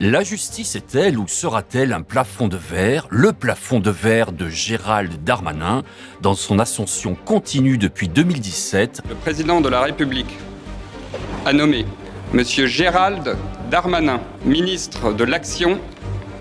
La justice est-elle ou sera-t-elle un plafond de verre, le plafond de verre de Gérald Darmanin, dans son ascension continue depuis 2017? Le président de la République a nommé M. Gérald Darmanin, ministre de l'Action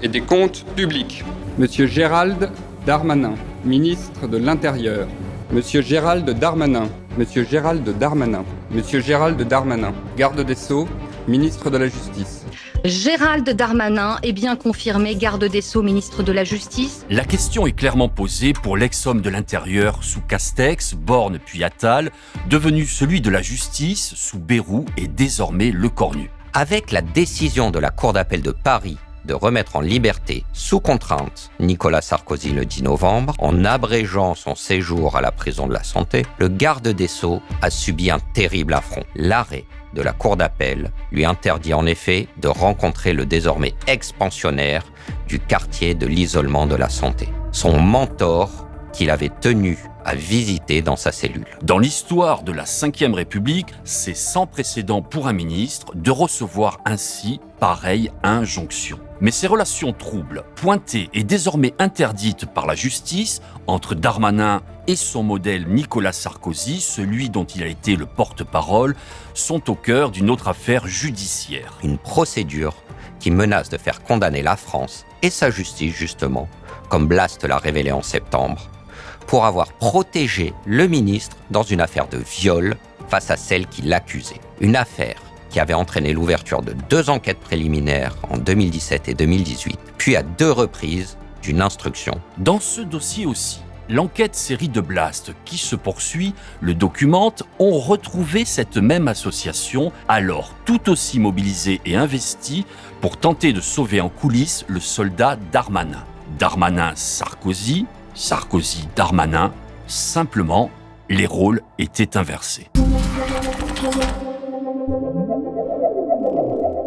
et des Comptes publics. M. Gérald Darmanin, ministre de l'Intérieur. M. Gérald Darmanin, M. Gérald Darmanin, M. Gérald Darmanin, garde des Sceaux, ministre de la Justice. Gérald Darmanin est bien confirmé garde des Sceaux, ministre de la Justice. La question est clairement posée pour l'ex-homme de l'Intérieur sous Castex, Borne puis Attal, devenu celui de la Justice sous Bayrou et désormais Lecornu. Avec la décision de la Cour d'appel de Paris de remettre en liberté, sous contrainte, Nicolas Sarkozy le 10 novembre, en abrégeant son séjour à la prison de la Santé, le garde des Sceaux a subi un terrible affront. L'arrêt de la Cour d'appel lui interdit en effet de rencontrer le désormais ex-pensionnaire du quartier de l'isolement de la Santé, son mentor qu'il avait tenu à visiter dans sa cellule. Dans l'histoire de la Ve République, c'est sans précédent pour un ministre de recevoir ainsi pareille injonction. Mais ces relations troubles, pointées et désormais interdites par la justice entre Darmanin et son modèle Nicolas Sarkozy, celui dont il a été le porte-parole, sont au cœur d'une autre affaire judiciaire. Une procédure qui menace de faire condamner la France et sa justice justement, comme Blast l'a révélé en septembre, pour avoir protégé le ministre dans une affaire de viol face à celle qui l'accusait. Une affaire qui avait entraîné l'ouverture de 2 enquêtes préliminaires en 2017 et 2018, puis à 2 reprises d'une instruction. Dans ce dossier aussi, l'enquête série de Blast qui se poursuit, le documente, ont retrouvé cette même association, alors tout aussi mobilisée et investie pour tenter de sauver en coulisses le soldat Darmanin. Darmanin-Sarkozy, Sarkozy-Darmanin, simplement, les rôles étaient inversés.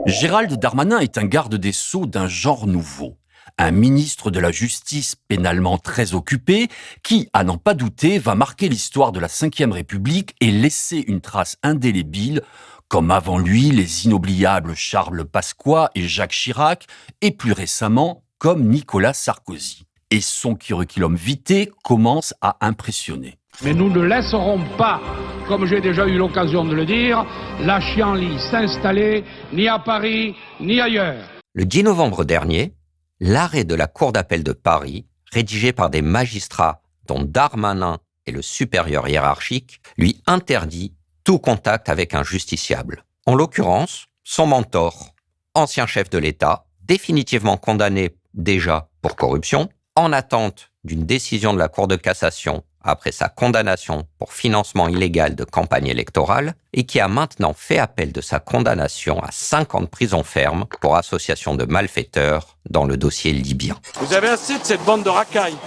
Gérald Darmanin est un garde des Sceaux d'un genre nouveau. Un ministre de la Justice pénalement très occupé qui, à n'en pas douter, va marquer l'histoire de la Ve République et laisser une trace indélébile, comme avant lui les inoubliables Charles Pasqua et Jacques Chirac, et plus récemment, comme Nicolas Sarkozy. Et son curriculum vitae commence à impressionner. Mais nous ne laisserons pas, comme j'ai déjà eu l'occasion de le dire, la chienlit s'installer ni à Paris ni ailleurs. Le 10 novembre dernier, l'arrêt de la Cour d'appel de Paris, rédigé par des magistrats dont Darmanin est le supérieur hiérarchique, lui interdit tout contact avec un justiciable. En l'occurrence, son mentor, ancien chef de l'État, définitivement condamné déjà pour corruption, en attente d'une décision de la Cour de cassation après sa condamnation pour financement illégal de campagne électorale et qui a maintenant fait appel de sa condamnation à 5 ans de prison ferme pour association de malfaiteurs dans le dossier libyen. Vous avez assez de cette bande de racailles.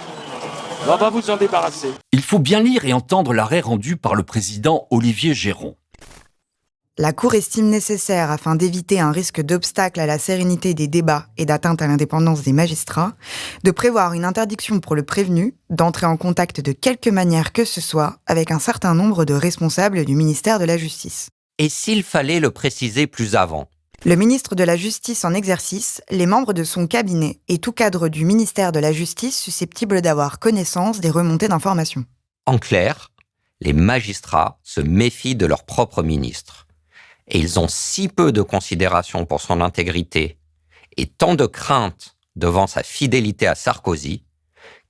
On va vous en débarrasser. Il faut bien lire et entendre l'arrêt rendu par le président Olivier Géron. La Cour estime nécessaire, afin d'éviter un risque d'obstacle à la sérénité des débats et d'atteinte à l'indépendance des magistrats, de prévoir une interdiction pour le prévenu d'entrer en contact de quelque manière que ce soit avec un certain nombre de responsables du ministère de la Justice. Et s'il fallait le préciser plus avant? Le ministre de la Justice en exercice, les membres de son cabinet et tout cadre du ministère de la Justice susceptible d'avoir connaissance des remontées d'informations. En clair, les magistrats se méfient de leur propre ministre. Et ils ont si peu de considération pour son intégrité et tant de crainte devant sa fidélité à Sarkozy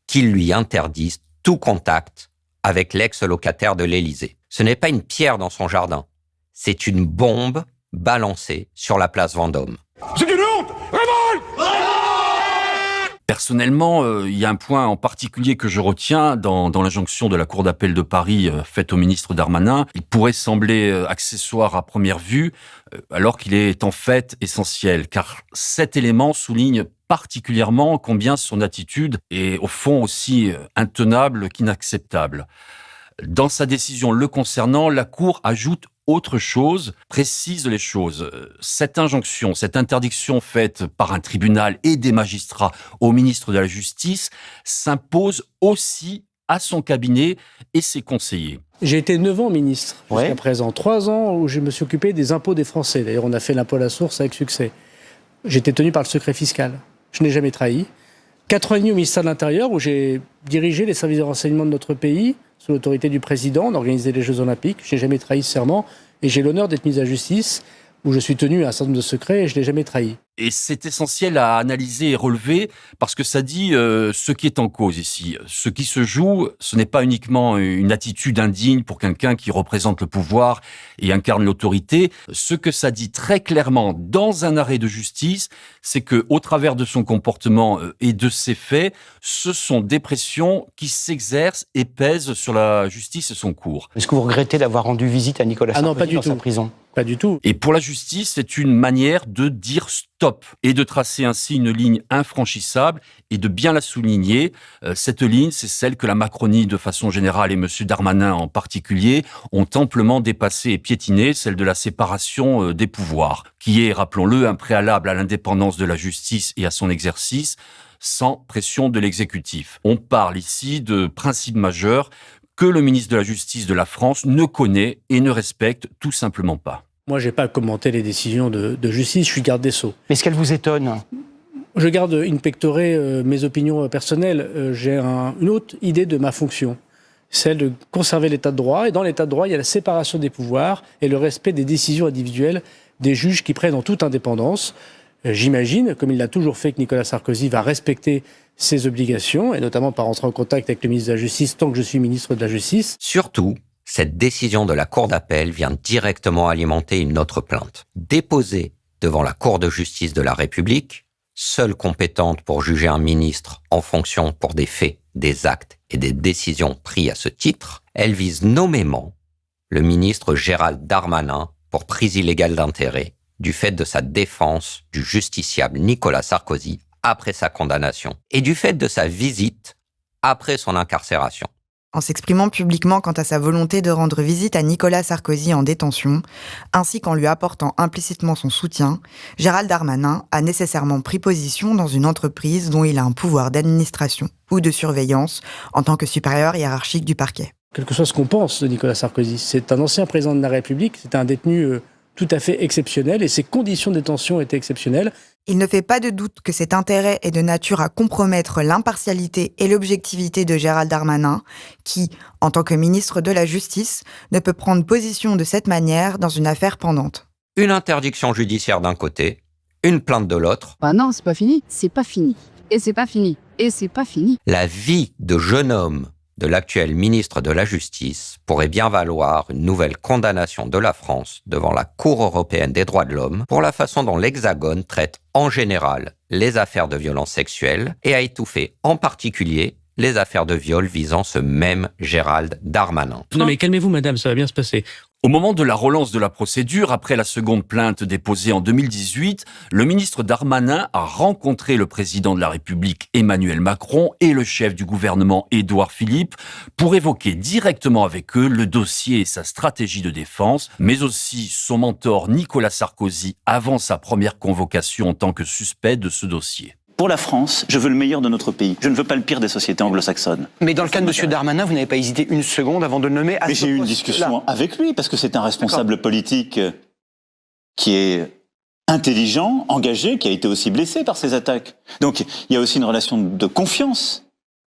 qu'ils lui interdisent tout contact avec l'ex-locataire de l'Élysée. Ce n'est pas une pierre dans son jardin, c'est une bombe balancée sur la place Vendôme. C'est une honte! Révolte! Personnellement, il y a un point en particulier que je retiens dans l'injonction de la Cour d'appel de Paris faite au ministre Darmanin. Il pourrait sembler accessoire à première vue, alors qu'il est en fait essentiel, car cet élément souligne particulièrement combien son attitude est au fond aussi intenable qu'inacceptable. Dans sa décision le concernant, la Cour ajoute autre chose, précise les choses. Cette injonction, cette interdiction faite par un tribunal et des magistrats au ministre de la Justice s'impose aussi à son cabinet et ses conseillers. J'ai été 9 ans ministre jusqu'à présent. 3 ans où je me suis occupé des impôts des Français. D'ailleurs, on a fait l'impôt à la source avec succès. J'étais tenu par le secret fiscal. Je n'ai jamais trahi. 4 ans et demi au ministère de l'Intérieur, où j'ai dirigé les services de renseignement de notre pays, sous l'autorité du président, d'organiser les Jeux Olympiques. Je n'ai jamais trahi ce serment et j'ai l'honneur d'être mis à justice, où je suis tenu à un certain nombre de secrets et je ne l'ai jamais trahi. Et c'est essentiel à analyser et relever parce que ça dit ce qui est en cause ici. Ce qui se joue, ce n'est pas uniquement une attitude indigne pour quelqu'un qui représente le pouvoir et incarne l'autorité. Ce que ça dit très clairement dans un arrêt de justice, c'est que au travers de son comportement et de ses faits, ce sont des pressions qui s'exercent et pèsent sur la justice et son cours. Est-ce que vous regrettez d'avoir rendu visite à Nicolas Sarkozy non, pas du dans tout. sa prison ? Pas du tout. Et pour la justice, c'est une manière de dire stop et de tracer ainsi une ligne infranchissable et de bien la souligner. Cette ligne, c'est celle que la Macronie de façon générale et M. Darmanin en particulier ont amplement dépassée et piétinée, celle de la séparation des pouvoirs, qui est, rappelons-le, un préalable à l'indépendance de la justice et à son exercice, sans pression de l'exécutif. On parle ici de principes majeurs que le ministre de la Justice de la France ne connaît et ne respecte tout simplement pas. Moi, je n'ai pas à commenter les décisions de justice, je suis garde des Sceaux. Est-ce qu'elle vous étonne ? Je garde in pectore mes opinions personnelles. J'ai une autre idée de ma fonction, celle de conserver l'état de droit. Et dans l'état de droit, il y a la séparation des pouvoirs et le respect des décisions individuelles des juges qui prennent en toute indépendance. J'imagine, comme il l'a toujours fait, que Nicolas Sarkozy va respecter ses obligations, et notamment par rentrer en contact avec le ministre de la Justice tant que je suis ministre de la Justice. Surtout, cette décision de la Cour d'appel vient directement alimenter une autre plainte. Déposée devant la Cour de justice de la République, seule compétente pour juger un ministre en fonction pour des faits, des actes et des décisions pris à ce titre, elle vise nommément le ministre Gérald Darmanin pour prise illégale d'intérêt du fait de sa défense du justiciable Nicolas Sarkozy après sa condamnation et du fait de sa visite après son incarcération. En s'exprimant publiquement quant à sa volonté de rendre visite à Nicolas Sarkozy en détention, ainsi qu'en lui apportant implicitement son soutien, Gérald Darmanin a nécessairement pris position dans une entreprise dont il a un pouvoir d'administration ou de surveillance en tant que supérieur hiérarchique du parquet. Quel que soit ce qu'on pense de Nicolas Sarkozy, c'est un ancien président de la République, c'est un détenu tout à fait exceptionnel et ses conditions de détention étaient exceptionnelles. Il ne fait pas de doute que cet intérêt est de nature à compromettre l'impartialité et l'objectivité de Gérald Darmanin, qui, en tant que ministre de la Justice, ne peut prendre position de cette manière dans une affaire pendante. Une interdiction judiciaire d'un côté, une plainte de l'autre. Bah non, c'est pas fini. C'est pas fini. Et c'est pas fini. Et c'est pas fini. La vie de jeune homme de l'actuel ministre de la Justice pourrait bien valoir une nouvelle condamnation de la France devant la Cour européenne des droits de l'homme pour la façon dont l'Hexagone traite en général les affaires de violences sexuelles et a étouffé en particulier les affaires de viol visant ce même Gérald Darmanin. Non mais calmez-vous madame, ça va bien se passer. Au moment de la relance de la procédure, après la seconde plainte déposée en 2018, le ministre Darmanin a rencontré le président de la République Emmanuel Macron et le chef du gouvernement Édouard Philippe pour évoquer directement avec eux le dossier et sa stratégie de défense, mais aussi son mentor Nicolas Sarkozy avant sa première convocation en tant que suspect de ce dossier. Pour la France, je veux le meilleur de notre pays. Je ne veux pas le pire des sociétés anglo-saxonnes. Mais dans le cas de M. Darmanin, vous n'avez pas hésité une seconde avant de le nommer à Mais ce j'ai eu une poste-là. discussion avec lui, parce que c'est un responsable politique qui est intelligent, engagé, qui a été aussi blessé par ces attaques. Donc il y a aussi une relation de confiance,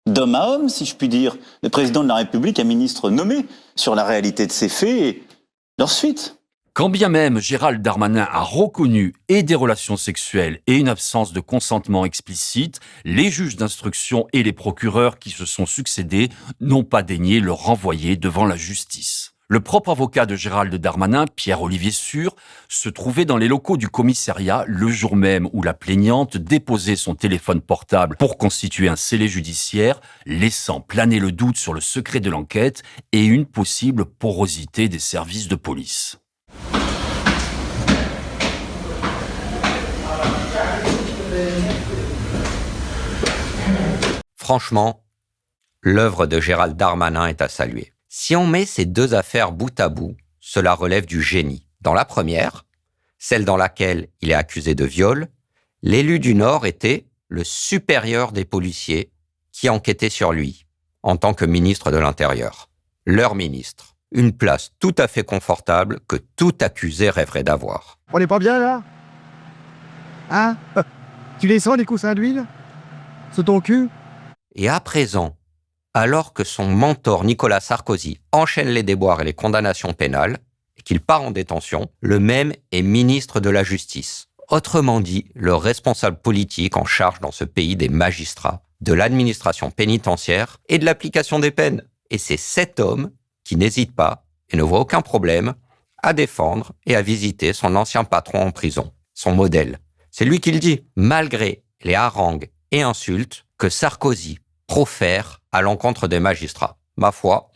d'homme à homme, si je puis dire. Le président de la République, un ministre nommé sur la réalité de ces faits et leur suite. Quand bien même Gérald Darmanin a reconnu et des relations sexuelles et une absence de consentement explicite, les juges d'instruction et les procureurs qui se sont succédés n'ont pas daigné le renvoyer devant la justice. Le propre avocat de Gérald Darmanin, Pierre-Olivier Sûr, se trouvait dans les locaux du commissariat le jour même où la plaignante déposait son téléphone portable pour constituer un scellé judiciaire, laissant planer le doute sur le secret de l'enquête et une possible porosité des services de police. Franchement, l'œuvre de Gérald Darmanin est à saluer. Si on met ces deux affaires bout à bout, cela relève du génie. Dans la première, celle dans laquelle il est accusé de viol, l'élu du Nord était le supérieur des policiers qui enquêtait sur lui, en tant que ministre de l'Intérieur. Leur ministre. Une place tout à fait confortable que tout accusé rêverait d'avoir. On n'est pas bien là ? Hein? Tu les sens, les coussins d'huile? Sous ton cul? Et à présent, alors que son mentor Nicolas Sarkozy enchaîne les déboires et les condamnations pénales, et qu'il part en détention, le même est ministre de la Justice. Autrement dit, le responsable politique en charge dans ce pays des magistrats, de l'administration pénitentiaire et de l'application des peines. Et c'est cet homme qui n'hésite pas et ne voit aucun problème à défendre et à visiter son ancien patron en prison, son modèle. C'est lui qui le dit, malgré les harangues et insultes que Sarkozy profère à l'encontre des magistrats. Ma foi,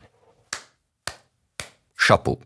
chapeau.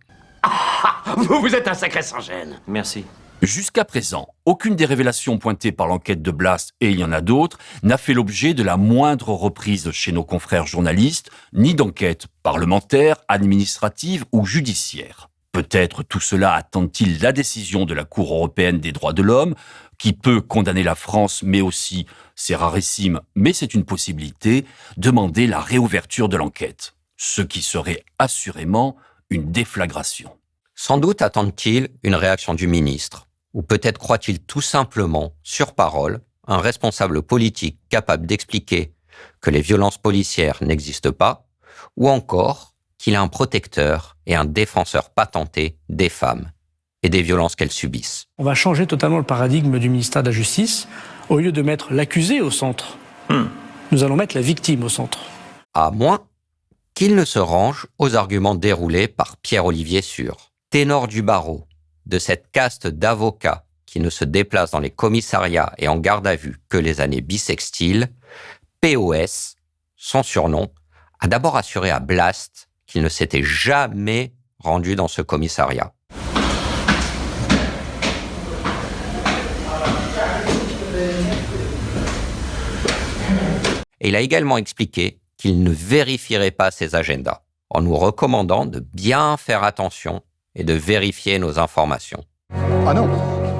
Vous êtes un sacré sans-gêne. Merci. Jusqu'à présent, aucune des révélations pointées par l'enquête de Blast, et il y en a d'autres, n'a fait l'objet de la moindre reprise chez nos confrères journalistes, ni d'enquête parlementaire, administrative ou judiciaire. Peut-être tout cela attend-il la décision de la Cour européenne des droits de l'homme, qui peut condamner la France, mais aussi, c'est rarissime, mais c'est une possibilité, demander la réouverture de l'enquête. Ce qui serait assurément une déflagration. Sans doute attendent-ils une réaction du ministre, ou peut-être croit-il tout simplement, sur parole, un responsable politique capable d'expliquer que les violences policières n'existent pas, ou encore qu'il a un protecteur et un défenseur patenté des femmes et des violences qu'elles subissent. On va changer totalement le paradigme du ministère de la Justice. Au lieu de mettre l'accusé au centre, nous allons mettre la victime au centre. À moins qu'il ne se range aux arguments déroulés par Pierre-Olivier Sûr, ténor du barreau, de cette caste d'avocats qui ne se déplacent dans les commissariats et en garde à vue que les années bissextiles. POS, son surnom, a d'abord assuré à Blast qu'il ne s'était jamais rendu dans ce commissariat. Et il a également expliqué qu'il ne vérifierait pas ses agendas, en nous recommandant de bien faire attention et de vérifier nos informations. Ah non,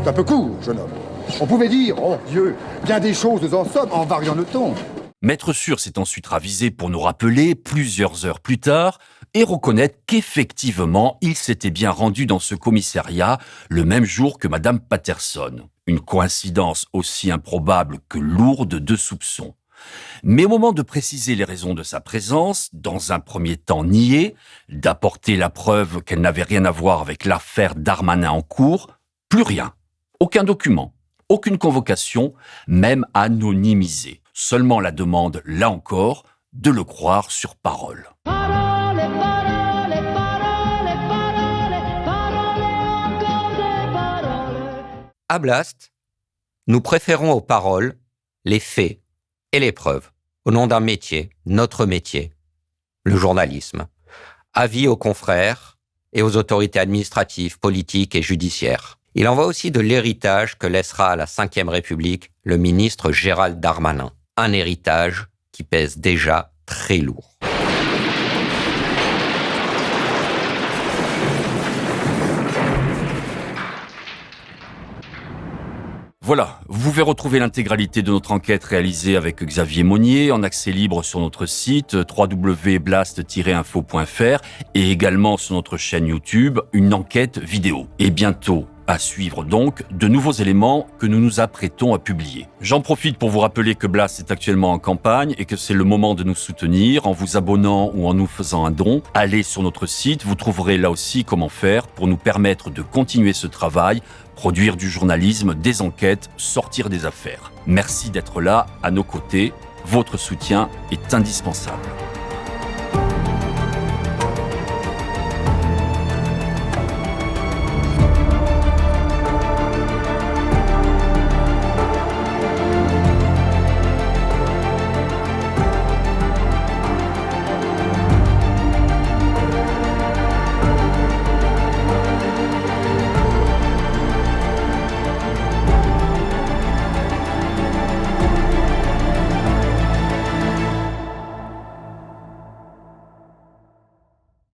c'est un peu court, jeune homme. On pouvait dire, oh Dieu, bien des choses nous en sommes en variant le ton. Maître Sûr s'est ensuite ravisé pour nous rappeler, plusieurs heures plus tard, et reconnaître qu'effectivement, il s'était bien rendu dans ce commissariat le même jour que Madame Patterson. Une coïncidence aussi improbable que lourde de soupçons. Mais au moment de préciser les raisons de sa présence, dans un premier temps nier, d'apporter la preuve qu'elle n'avait rien à voir avec l'affaire Darmanin en cours, plus rien. Aucun document, aucune convocation, même anonymisée. Seulement la demande, là encore, de le croire sur parole. À Blast, nous préférons aux paroles les faits et les preuves, au nom d'un métier, notre métier, le journalisme. Avis aux confrères et aux autorités administratives, politiques et judiciaires. Il en va aussi de l'héritage que laissera à la Ve République le ministre Gérald Darmanin. Un héritage qui pèse déjà très lourd. Voilà, vous pouvez retrouver l'intégralité de notre enquête réalisée avec Xavier Monnier en accès libre sur notre site www.blast-info.fr et également sur notre chaîne YouTube, une enquête vidéo. Et bientôt, à suivre donc, de nouveaux éléments que nous nous apprêtons à publier. J'en profite pour vous rappeler que Blast est actuellement en campagne et que c'est le moment de nous soutenir en vous abonnant ou en nous faisant un don. Allez sur notre site, vous trouverez là aussi comment faire pour nous permettre de continuer ce travail, produire du journalisme, des enquêtes, sortir des affaires. Merci d'être là, à nos côtés. Votre soutien est indispensable.